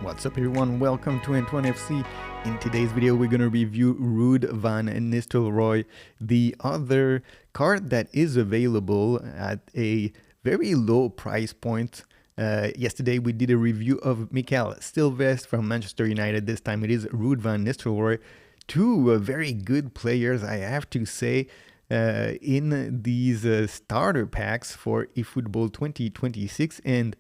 What's up everyone, welcome to ntwanfc. In today's video we're going to review Ruud Van Nistelrooy, the other card that is available at a very low price point. Yesterday we did a review of Mikael Stilvest from Manchester United. This time it is Ruud Van Nistelrooy. Two very good players, I have to say, in these starter packs for eFootball 2026. And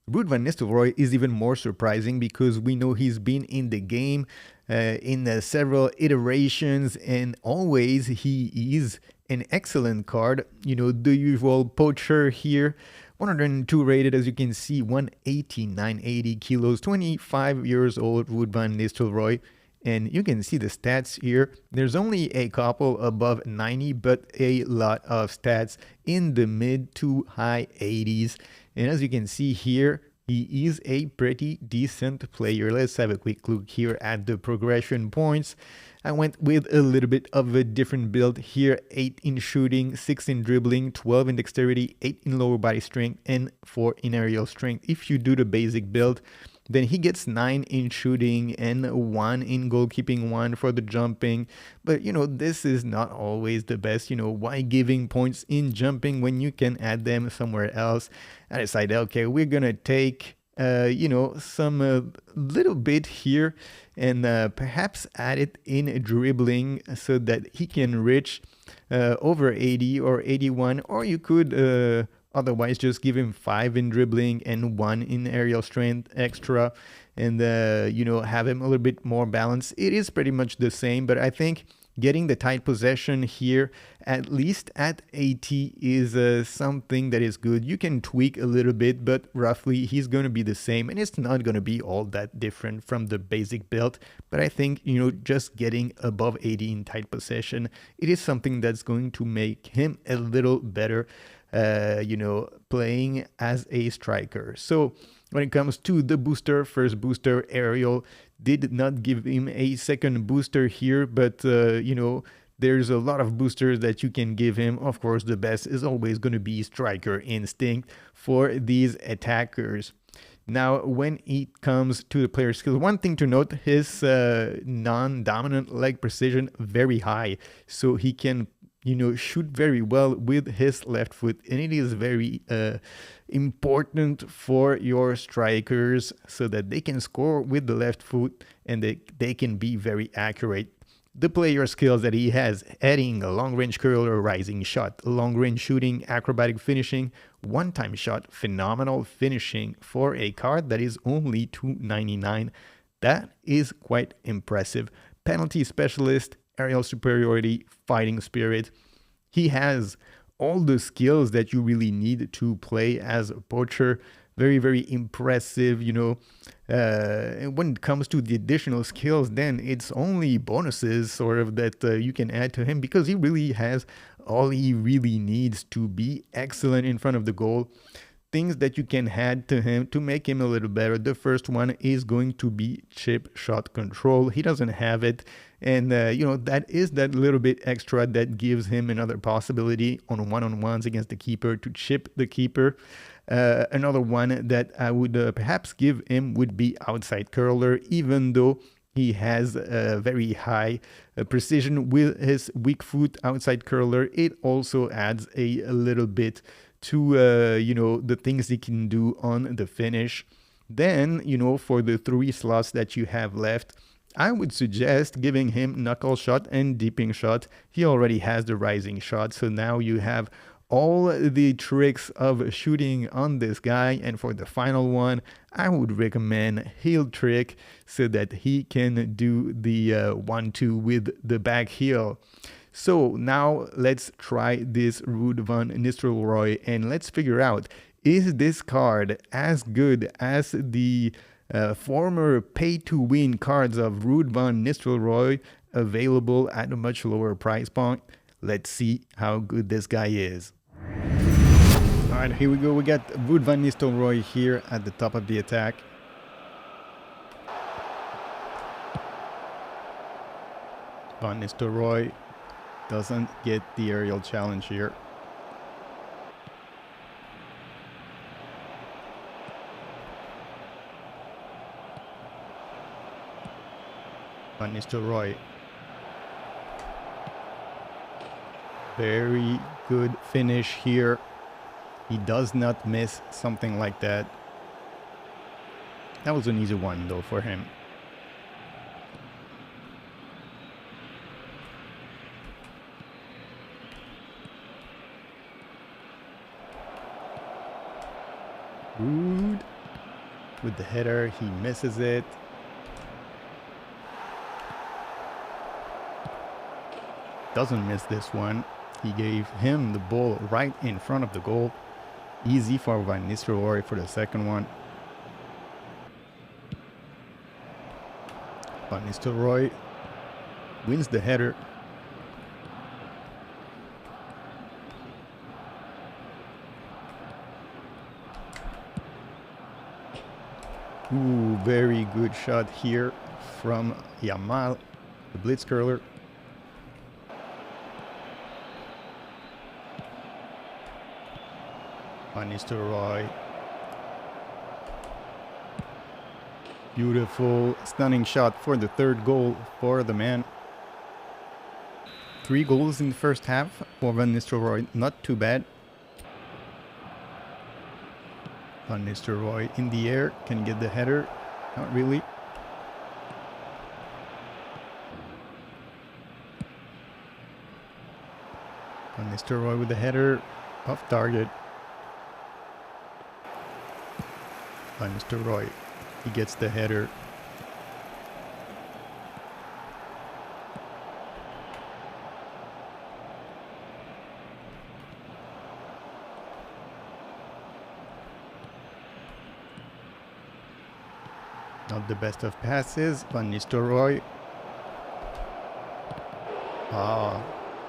Ruud Van Nistelrooy is even more surprising because we know he's been in the game in several iterations, and always he is an excellent card. You know, the usual poacher here. 102 rated, as you can see, 189, 80 kilos, 25 years old, Ruud Van Nistelrooy. And you can see the stats here. There's only a couple above 90, but a lot of stats in the mid to high 80s. And as you can see here, he is a pretty decent player. Let's have a quick look here at the progression points. I went with a little bit of a different build here. 8 in shooting, 6 in dribbling, 12 in dexterity, 8 in lower body strength, and 4 in aerial strength. If you do the basic build, then he gets 9 in shooting and 1 in goalkeeping, 1 for the jumping. But, you know, this is not always the best. You know, why giving points in jumping when you can add them somewhere else? I decided, okay, we're going to take, you know, some little bit here and perhaps add it in dribbling so that he can reach over 80 or 81. Or you could otherwise just give him 5 in dribbling and 1 in aerial strength extra, and you know, have him a little bit more balanced. It is pretty much the same, but I think getting the tight possession here, at least at 80, is something that is good. You can tweak a little bit, but roughly he's going to be the same, and it's not going to be all that different from the basic build. But I think, you know, just getting above 80 in tight possession, it is something that's going to make him a little better, you know, playing as a striker. So when it comes to the booster, first booster, aerial, did not give him a second booster here, but you know, there's a lot of boosters that you can give him. Of course, the best is always going to be striker instinct for these attackers. Now, when it comes to the player skills, one thing to note, his non-dominant leg precision very high, so he can, you know, shoot very well with his left foot, and it is very important for your strikers so that they can score with the left foot and they can be very accurate. The player skills that he has: heading, a long-range curler, rising shot, long-range shooting, acrobatic finishing, one-time shot, phenomenal finishing for a card that is only $2.99. That is quite impressive. Penalty specialist, aerial superiority, fighting spirit. He has all the skills that you really need to play as a poacher. Very, very impressive, you know. And when it comes to the additional skills, then it's only bonuses sort of that you can add to him, because he really has all he really needs to be excellent in front of the goal. Things that you can add to him to make him a little better. The first one is going to be chip shot control. He doesn't have it, and you know, that is that little bit extra that gives him another possibility on one-on-ones against the keeper to chip the keeper. Another one that I would perhaps give him would be outside curler, even though he has a very high precision with his weak foot outside curler. It also adds a little bit to, you know, the things he can do on the finish. Then, you know, for the 3 slots that you have left, I would suggest giving him knuckle shot and deeping shot. He already has the rising shot, so now you have all the tricks of shooting on this guy. And for the final one, I would recommend heel trick so that he can do the 1-2 with the back heel. So now let's try this Ruud Van Nistelrooy and let's figure out, is this card as good as the former pay-to-win cards of Ruud Van Nistelrooy available at a much lower price point? Let's see how good this guy is. All right, here we go. We got Ruud Van Nistelrooy here at the top of the attack. Van Nistelrooy doesn't get the aerial challenge here. Van Nistelrooy. Very good finish here. He does not miss something like that. That was an easy one though for him. Ruud with the header, he misses it. Doesn't miss this one. He gave him the ball right in front of the goal. Easy for Van Nistelrooy for the second one. Van Nistelrooy wins the header. Ooh, very good shot here from Yamal, the blitz curler. Van Nistelrooy. Beautiful, stunning shot for the third goal for the man. 3 goals in the first half for Van Nistelrooy, not too bad. Van Nistelrooy in the air, can get the header, not really. Van Nistelrooy with the header, off target. Van Nistelrooy, he gets the header. Not the best of passes. Van Nistelrooy.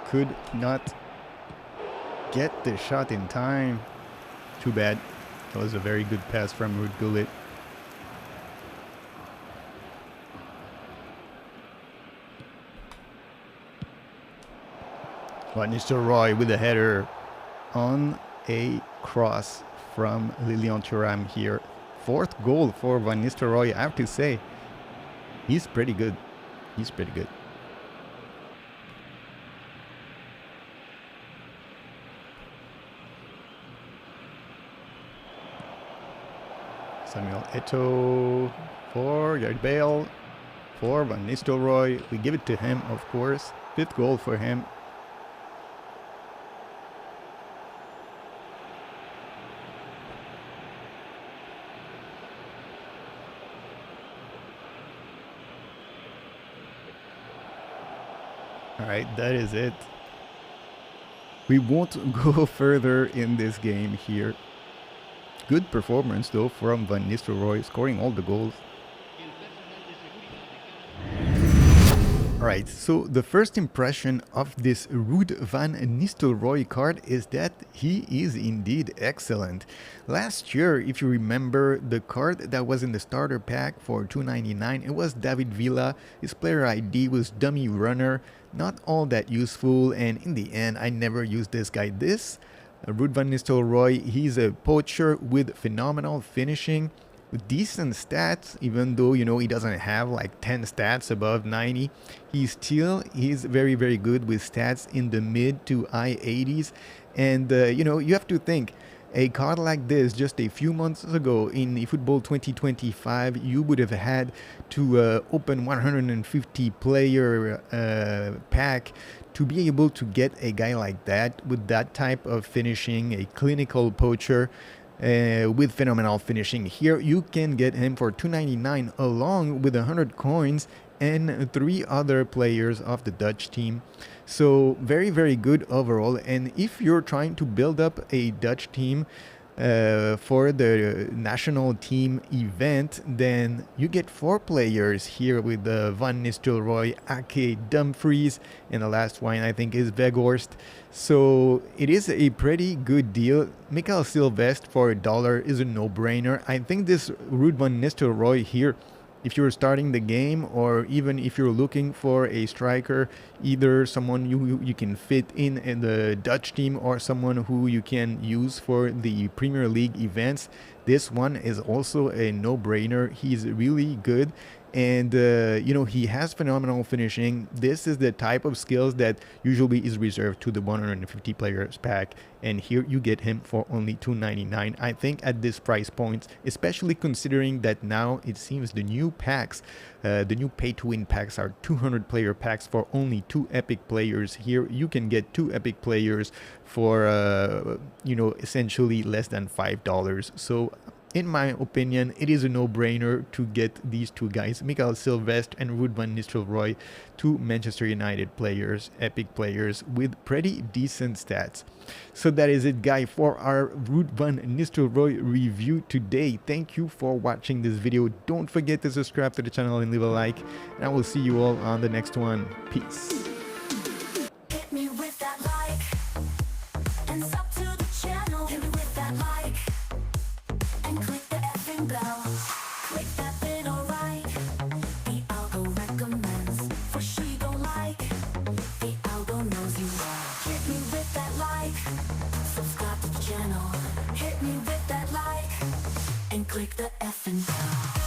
Could not get the shot in time. Too bad. That was a very good pass from Ruud Gullit. Van Nistelrooy with a header on a cross from Lilian Thuram here. 4th goal for Van Nistelrooy. I have to say, he's pretty good. He's pretty good. Samuel Eto'o for Gareth Bale, for Van Nistelrooy. We give it to him, of course. 5th goal for him. Alright, that is it. We won't go further in this game here. Good performance though from Van Nistelrooy, scoring all the goals. Alright, so the first impression of this Ruud Van Nistelrooy card is that he is indeed excellent. Last year, if you remember, the card that was in the starter pack for $2.99, it was David Villa. His player ID was Dummy Runner. Not all that useful, and in the end, I never used this guy. Ruud Van Nistelrooy, he's a poacher with phenomenal finishing, with decent stats, even though, you know, he doesn't have like 10 stats above 90. He's very, very good with stats in the mid to high 80s. And, you know, you have to think, a card like this just a few months ago in eFootball 2025, you would have had to open 150 player pack to be able to get a guy like that with that type of finishing, a clinical poacher with phenomenal finishing. Here you can get him for $2.99 along with 100 coins and 3 other players of the Dutch team. So very, very good overall. And if you're trying to build up a Dutch team for the national team event, then you get 4 players here with Van Nistelrooy, Ake, Dumfries, and the last one I think is Weghorst. So it is a pretty good deal. Mikael Silvestre for $1 is a no-brainer. I think this Ruud Van Nistelrooy here, if you're starting the game, or even if you're looking for a striker, either someone you can fit in the Dutch team or someone who you can use for the Premier League events, this one is also a no-brainer. He's really good, And he has phenomenal finishing. This is the type of skills that usually is reserved to the 150 players pack, and here you get him for only $299. I think at this price point, especially considering that now it seems the new packs, the new pay-to-win packs are 200 player packs for only 2 epic players. Here you can get 2 epic players for essentially less than $5. So in my opinion, it is a no-brainer to get these 2 guys, Mikael Silvestre and Ruud Van Nistelrooy, 2 Manchester United players, epic players with pretty decent stats. So that is it, guys, for our Ruud Van Nistelrooy review today. Thank you for watching this video. Don't forget to subscribe to the channel and leave a like, and I will see you all on the next one. Peace. Hit me with that like, and sub to the channel. Hit me with that like, and click the effing bell. Click that bit, alright. The algo recommends, for sure you gon' like. The algo knows you are. Hit me with that like, subscribe to the channel. Hit me with that like, and click the effing bell.